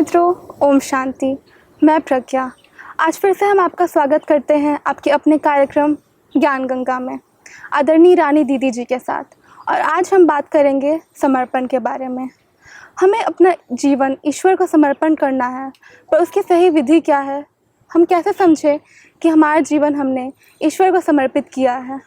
मित्रों, ओम शांति। मैं प्रज्ञा। आज फिर से हम आपका स्वागत करते हैं आपके अपने कार्यक्रम ज्ञान गंगा में आदरणीय रानी दीदी जी के साथ। और आज हम बात करेंगे समर्पण के बारे में। हमें अपना जीवन ईश्वर को समर्पण करना है, पर उसकी सही विधि क्या है? हम कैसे समझें कि हमारा जीवन हमने ईश्वर को समर्पित किया है?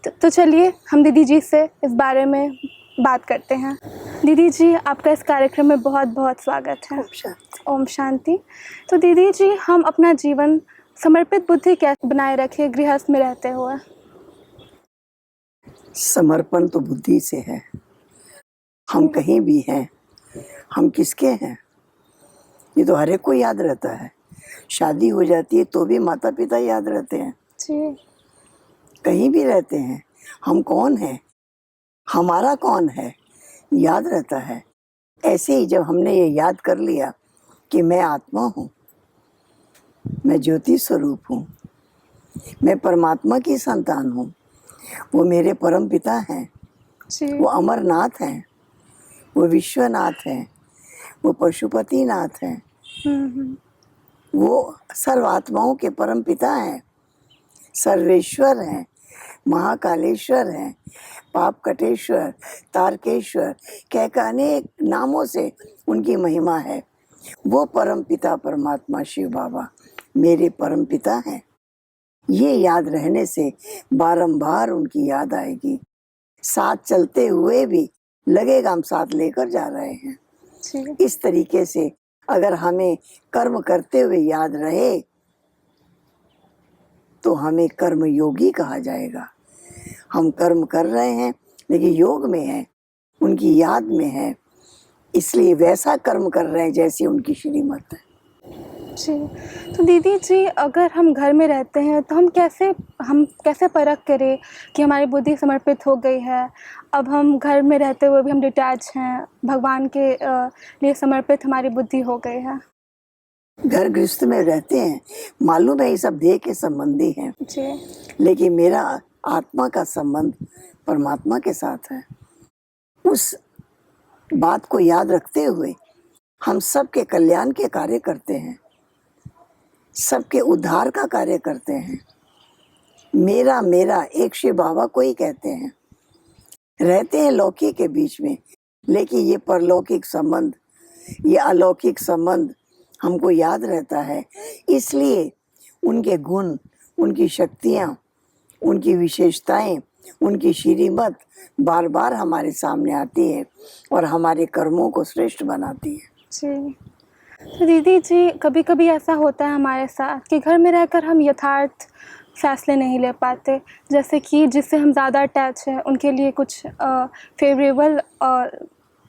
तो चलिए हम दीदी जी से इस बारे में बात करते हैं। दीदी जी, आपका इस कार्यक्रम में बहुत बहुत स्वागत है। ओम शांति। तो दीदी जी, हम अपना जीवन समर्पित बुद्धि कैसे बनाए रखें गृहस्थ में रहते हुए? समर्पण तो बुद्धि से है। हम कहीं भी हैं, हम किसके हैं, ये तो हर एक को याद रहता है। शादी हो जाती है तो भी माता पिता याद रहते हैं जी। कहीं भी रहते हैं, हम कौन हैं, हमारा कौन है, याद रहता है। ऐसे ही जब हमने ये याद कर लिया कि मैं आत्मा हूँ, मैं ज्योति स्वरूप हूँ, मैं परमात्मा की संतान हूँ, वो मेरे परम पिता हैं, वो अमरनाथ हैं, वो विश्वनाथ हैं, वो पशुपतिनाथ हैं, वो सर्वात्माओं के परम पिता हैं, सर्वेश्वर हैं, महाकालेश्वर हैं, पाप कटेश्वर, तारकेश्वर, कह अनेक नामों से उनकी महिमा है। वो परम पिता परमात्मा शिव बाबा मेरे परम पिता हैं। ये याद रहने से बारंबार उनकी याद आएगी। साथ चलते हुए भी लगेगा हम साथ लेकर जा रहे हैं। इस तरीके से अगर हमें कर्म करते हुए याद रहे तो हमें कर्म योगी कहा जाएगा। हम कर्म कर रहे हैं लेकिन योग में हैं, उनकी याद में है, इसलिए वैसा कर्म कर रहे हैं जैसी उनकी श्रीमत है। जी। तो दीदी जी, अगर हम घर में रहते हैं तो हम कैसे परख करें कि हमारी बुद्धि समर्पित हो गई है? अब हम घर में रहते हुए भी हम डिटैच हैं, भगवान के लिए समर्पित हमारी बुद्धि हो गई है। घर गृहस्थ में रहते हैं, मालूम है ये सब देह के संबंधी हैं जी। लेकिन मेरा आत्मा का संबंध परमात्मा के साथ है। उस बात को याद रखते हुए हम सबके कल्याण के कार्य करते हैं, सबके उद्धार का कार्य करते हैं। मेरा मेरा एक शिव बाबा को ही कहते हैं। रहते हैं लौकिक के बीच में, लेकिन ये परलौकिक संबंध, ये अलौकिक संबंध हमको याद रहता है। इसलिए उनके गुण, उनकी शक्तियाँ, उनकी विशेषताएं, उनकी श्रीमत बार बार हमारे सामने आती है और हमारे कर्मों को श्रेष्ठ बनाती है। जी। तो दीदी जी, कभी कभी ऐसा होता है हमारे साथ कि घर में रहकर हम यथार्थ फैसले नहीं ले पाते, जैसे कि जिससे हम ज़्यादा अटैच हैं उनके लिए कुछ फेवरेबल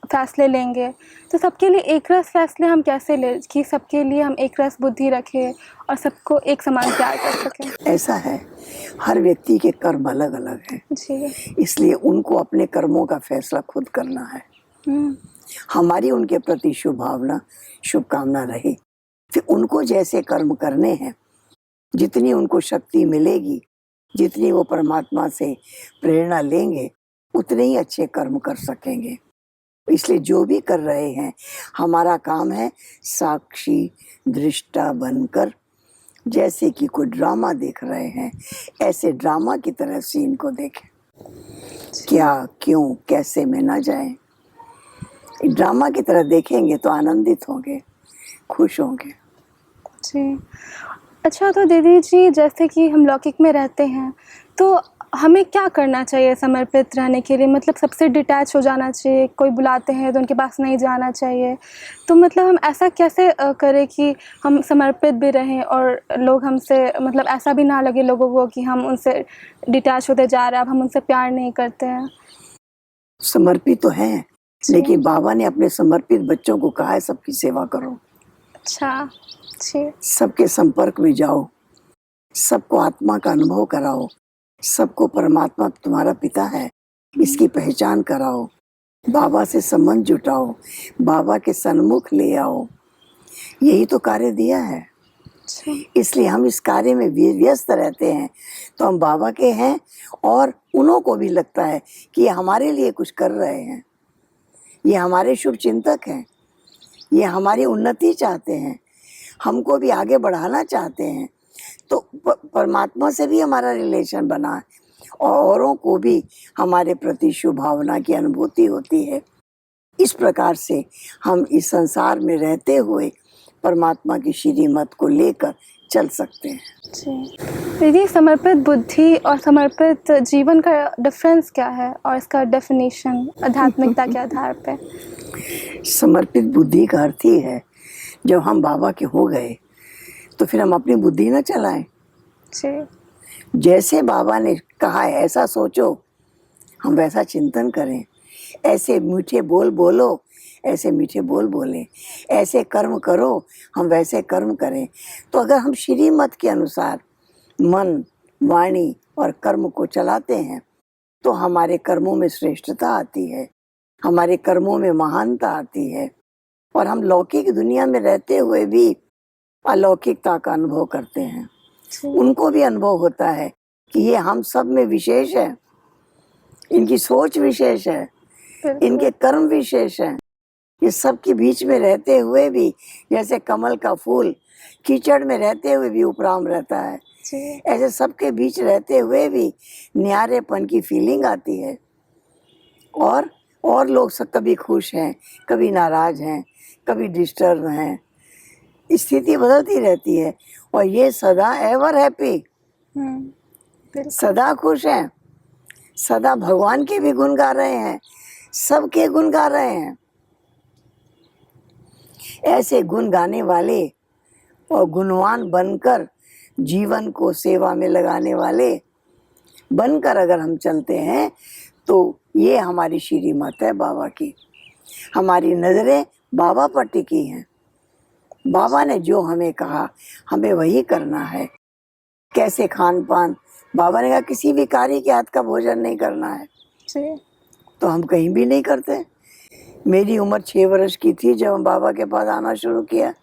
फैसले लेंगे। तो सबके लिए एक रस फैसले हम कैसे लें कि सबके लिए हम एक रस बुद्धि रखें और सबको एक समान प्यार कर सकें? ऐसा है, हर व्यक्ति के कर्म अलग अलग हैं। जी। इसलिए उनको अपने कर्मों का फैसला खुद करना है। हमारी उनके प्रति शुभ भावना, शुभकामना रहे। फिर उनको जैसे कर्म करने हैं, जितनी उनको शक्ति मिलेगी, जितनी वो परमात्मा से प्रेरणा लेंगे, उतने ही अच्छे कर्म कर सकेंगे। इसलिए जो भी कर रहे हैं, हमारा काम है साक्षी दृष्टा बनकर, जैसे कि कोई ड्रामा देख रहे हैं, ऐसे ड्रामा की तरह सीन को देखें। क्या, क्यों, कैसे में ना जाए। ड्रामा की तरह देखेंगे तो आनंदित होंगे, खुश होंगे। जी। अच्छा, तो दीदी जी, जैसे कि हम लौकिक में रहते हैं तो हमें क्या करना चाहिए समर्पित रहने के लिए? मतलब सबसे डिटैच हो जाना चाहिए, कोई बुलाते हैं तो उनके पास नहीं जाना चाहिए। तो मतलब हम ऐसा कैसे करें कि हम समर्पित भी रहें और लोग हमसे, मतलब ऐसा भी ना लगे लोगों को कि हम उनसे डिटैच होते जा रहे हैं, अब हम उनसे प्यार नहीं करते हैं। समर्पित तो हैं, लेकिन बाबा ने अपने समर्पित बच्चों को कहा है सबकी सेवा करो। अच्छा। जी। सबके संपर्क में जाओ, सबको आत्मा का अनुभव कराओ, सबको परमात्मा तुम्हारा पिता है इसकी पहचान कराओ, बाबा से संबंध जुटाओ, बाबा के सन्मुख ले आओ। यही तो कार्य दिया है। इसलिए हम इस कार्य में व्यस्त रहते हैं तो हम बाबा के हैं और उन्हों को भी लगता है कि ये हमारे लिए कुछ कर रहे हैं, ये हमारे शुभ चिंतक हैं। ये हमारी उन्नति चाहते हैं, हमको भी आगे बढ़ाना चाहते हैं। तो परमात्मा से भी हमारा रिलेशन बना है और औरों को भी हमारे प्रति शुभ भावना की अनुभूति होती है। इस प्रकार से हम इस संसार में रहते हुए परमात्मा की श्रीमत को लेकर चल सकते हैं। जी दीदी, समर्पित बुद्धि और समर्पित जीवन का डिफरेंस क्या है और इसका डेफिनेशन आध्यात्मिकता के आधार पे? समर्पित बुद्धि का अर्थ ही है जब हम बाबा के हो गए तो फिर हम अपनी बुद्धि न चलाएं। जी। जैसे बाबा ने कहा है ऐसा सोचो, हम वैसा चिंतन करें, ऐसे मीठे बोल बोलो, ऐसे मीठे बोल बोलें, ऐसे कर्म करो, हम वैसे कर्म करें। तो अगर हम श्रीमत के अनुसार मन, वाणी और कर्म को चलाते हैं तो हमारे कर्मों में श्रेष्ठता आती है, हमारे कर्मों में महानता आती है और हम लौकिक दुनिया में रहते हुए भी अलौकिकता का अनुभव करते हैं। उनको भी अनुभव होता है कि ये हम सब में विशेष है, इनकी सोच विशेष है, इनके कर्म विशेष हैं। ये सब के बीच में रहते हुए भी जैसे कमल का फूल कीचड़ में रहते हुए भी उपराम रहता है, ऐसे सबके बीच रहते हुए भी न्यारेपन की फीलिंग आती है। और लोग सब कभी खुश हैं, कभी नाराज हैं, कभी डिस्टर्ब हैं, स्थिति बदलती रहती है और ये सदा एवर हैप्पी, सदा खुश हैं, सदा भगवान के भी गुण गा रहे हैं, सबके गुण गा रहे हैं। ऐसे गुण गाने वाले और गुणवान बनकर जीवन को सेवा में लगाने वाले बनकर अगर हम चलते हैं तो ये हमारी श्रीमत है बाबा की। हमारी नज़रें बाबा पर टिकी हैं। बाबा ने जो हमें कहा हमें वही करना है। कैसे खान पान, बाबा ने कहा किसी भी कार्य के हाथ का भोजन नहीं करना है, तो हम कहीं भी नहीं करते। मेरी उम्र 6 वर्ष की थी जब हम बाबा के पास आना शुरू किया,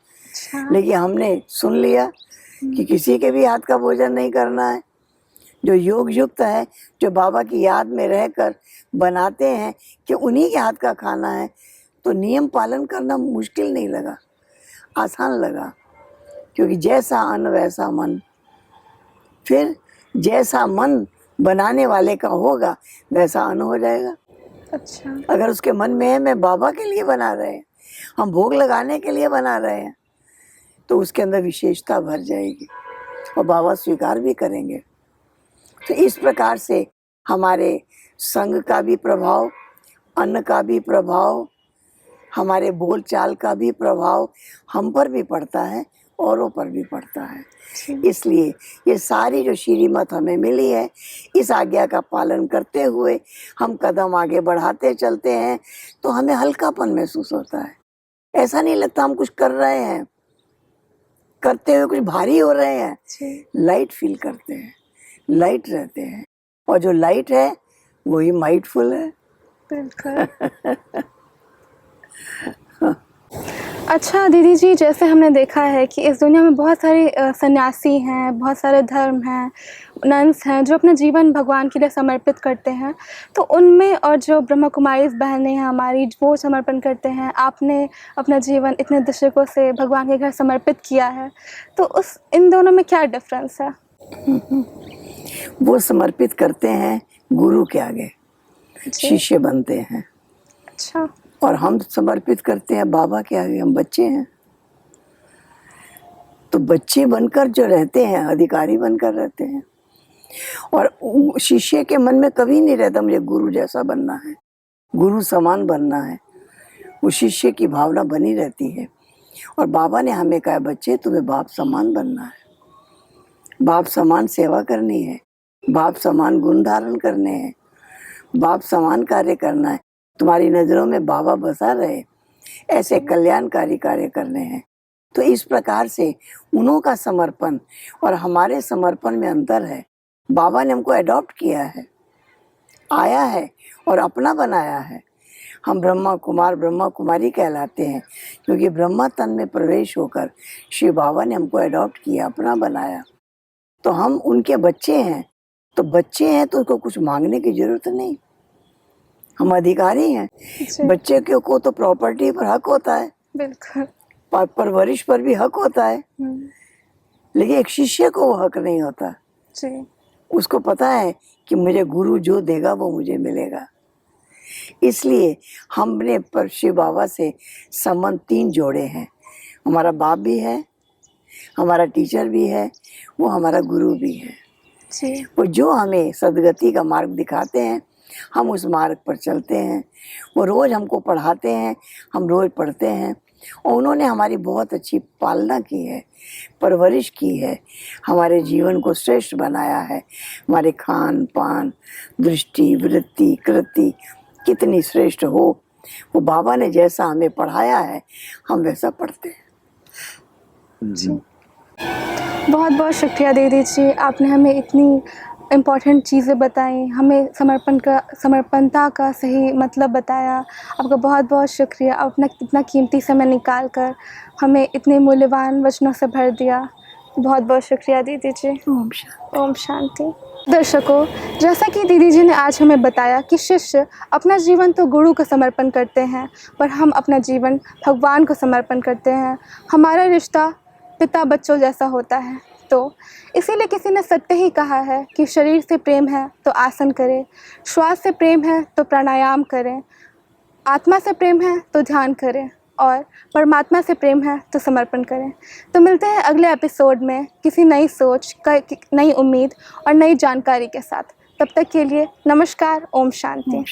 लेकिन हमने सुन लिया कि किसी के भी हाथ का भोजन नहीं करना है। जो योग युक्त है, जो बाबा की याद में रहकर बनाते हैं कि उन्हीं के हाथ का खाना है, तो नियम पालन करना मुश्किल नहीं लगा, आसान लगा, क्योंकि जैसा अन्न वैसा मन। फिर जैसा मन बनाने वाले का होगा वैसा अन्न हो जाएगा। अच्छा। अगर उसके मन में है मैं बाबा के लिए बना रहे हैं, हम भोग लगाने के लिए बना रहे हैं, तो उसके अंदर विशेषता भर जाएगी और बाबा स्वीकार भी करेंगे। तो इस प्रकार से हमारे संग का भी प्रभाव, अन्न का भी प्रभाव, हमारे बोलचाल का भी प्रभाव हम पर भी पड़ता है, औरों पर भी पड़ता है। इसलिए ये सारी जो श्रीमत हमें मिली है, इस आज्ञा का पालन करते हुए हम कदम आगे बढ़ाते चलते हैं तो हमें हल्कापन महसूस होता है। ऐसा नहीं लगता हम कुछ कर रहे हैं, करते हुए कुछ भारी हो रहे हैं, लाइट फील करते हैं, लाइट रहते हैं, और जो लाइट है वही माइंडफुल है। बिल्कुल। अच्छा दीदी जी, जैसे हमने देखा है कि इस दुनिया में बहुत सारे सन्यासी हैं, बहुत सारे धर्म हैं, नन्स हैं जो अपना जीवन भगवान के लिए समर्पित करते हैं। तो उनमें और जो ब्रह्मा कुमारी बहनें हैं हमारी, वो समर्पण करते हैं। आपने अपना जीवन इतने दशकों से भगवान के घर समर्पित किया है, तो इन दोनों में क्या डिफरेंस है? वो समर्पित करते हैं गुरु के आगे, शिष्य बनते हैं। अच्छा। और हम समर्पित करते हैं बाबा के आगे, हम बच्चे हैं। तो बच्चे बनकर जो रहते हैं, अधिकारी बनकर रहते हैं। और शिष्य के मन में कभी नहीं रहता मुझे गुरु जैसा बनना है, गुरु समान बनना है। वो शिष्य की भावना बनी रहती है। और बाबा ने हमें कहा बच्चे तुम्हें बाप समान बनना है, बाप समान सेवा करनी है, बाप समान गुण धारण करने हैं, बाप समान कार्य करना है। तुम्हारी नज़रों में बाबा बसा रहे, ऐसे कल्याणकारी कार्य करने हैं। तो इस प्रकार से उन्हों का समर्पण और हमारे समर्पण में अंतर है। बाबा ने हमको अडॉप्ट किया है, आया है और अपना बनाया है। हम ब्रह्मा कुमार ब्रह्मा कुमारी कहलाते हैं, क्योंकि ब्रह्मा तन में प्रवेश होकर शिव बाबा ने हमको अडॉप्ट किया, अपना बनाया। तो हम उनके बच्चे हैं। तो बच्चे हैं तो उसको कुछ मांगने की जरूरत नहीं, हम अधिकारी हैं। बच्चे को तो प्रॉपर्टी पर हक होता है, बिल्कुल। परवरिश पर भी हक होता है, लेकिन एक शिष्य को वो हक नहीं होता। जी। उसको पता है कि मुझे गुरु जो देगा वो मुझे मिलेगा। इसलिए हमने पर शिव बाबा से संबंध 3 जोड़े हैं। हमारा बाप भी है, हमारा टीचर भी है, वो हमारा गुरु भी है। जी। वो जो हमें सद्गति का मार्ग दिखाते हैं, हम उस मार्ग पर चलते हैं। वो रोज़ हमको पढ़ाते हैं, हम रोज़ पढ़ते हैं। और उन्होंने हमारी बहुत अच्छी पालना की है, परवरिश की है, हमारे जीवन को श्रेष्ठ बनाया है। हमारे खान पान, दृष्टि, वृत्ति, कृति कितनी श्रेष्ठ हो। वो बाबा ने जैसा हमें पढ़ाया है, हम वैसा पढ़ते हैं। जी। बहुत बहुत शुक्रिया दीदी जी, आपने हमें इतनी इम्पोर्टेंट चीज़ें बताई, हमें समर्पणता का सही मतलब बताया। आपका बहुत बहुत शुक्रिया, आप अपना इतना कीमती समय निकाल कर हमें इतने मूल्यवान वचनों से भर दिया। बहुत बहुत शुक्रिया दीदी जी। ओम शांति। ओम शांति। दर्शकों, जैसा कि दीदी जी ने आज हमें बताया कि शिष्य अपना जीवन तो गुरु को समर्पण करते हैं, पर हम अपना जीवन भगवान को समर्पण करते हैं। हमारा रिश्ता पिता बच्चों जैसा होता है। तो इसीलिए किसी ने सत्य ही कहा है कि शरीर से प्रेम है तो आसन करें, श्वास से प्रेम है तो प्राणायाम करें, आत्मा से प्रेम है तो ध्यान करें, और परमात्मा से प्रेम है तो समर्पण करें। तो मिलते हैं अगले एपिसोड में किसी नई सोच, नई उम्मीद और नई जानकारी के साथ। तब तक के लिए नमस्कार। ओम शांति।